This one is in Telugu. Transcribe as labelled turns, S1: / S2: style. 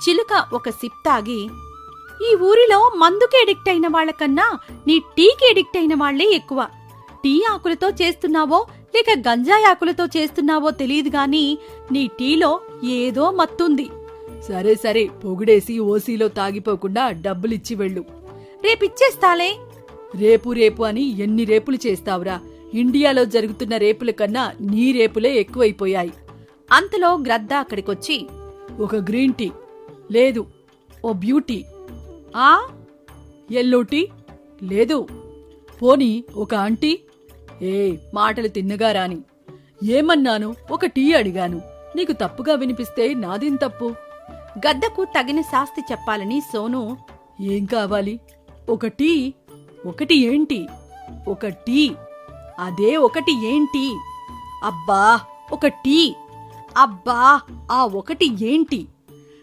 S1: చిలుక ఒక సిప్ తాగి, ఈ ఊరిలో మందుకి ఎడిక్ట్ అయిన వాళ్లకన్నా నీ టీకి ఎడిక్ట్ అయిన వాళ్లే ఎక్కువ. టీ ఆకులతో చేస్తున్నావో లేక గంజాయి ఆకులతో చేస్తున్నావో తెలియదు గాని నీ టీలో ఏదో మత్తుంది.
S2: సరే సరే, పొగిడేసి ఓసీలో తాగిపోకుండా డబ్బులిచ్చి వెళ్ళు.
S1: రేపిచ్చేస్తాలే.
S2: రేపు రేపు అని ఎన్ని రేపులు చేస్తావురా? ఇండియాలో జరుగుతున్న రేపుల కన్నా నీ రేపులే ఎక్కువైపోయాయి.
S1: అంతలో గ్రద్ద అక్కడికొచ్చి,
S2: ఒక గ్రీన్ టీ లేదు, ఓ బ్యూటీ.
S1: ఆ
S2: ఎల్లో టీ లేదు, పోనీ ఒక ఆంటీ. మాటలు తిన్నగా రాని. ఏమన్నాను? ఒక టీ అడిగాను. నీకు తప్పుగా వినిపిస్తే నాదేం తప్పు?
S1: గద్దకు తగిన శాస్తి చెప్పాలని సోను,
S2: ఏం కావాలి? ఒక టీ. ఒకటి ఏంటి? ఒక టీ. అదే ఒకటి ఏంటి?
S1: అబ్బా ఒక టీ. అబ్బా ఆ ఒకటి ఏంటి?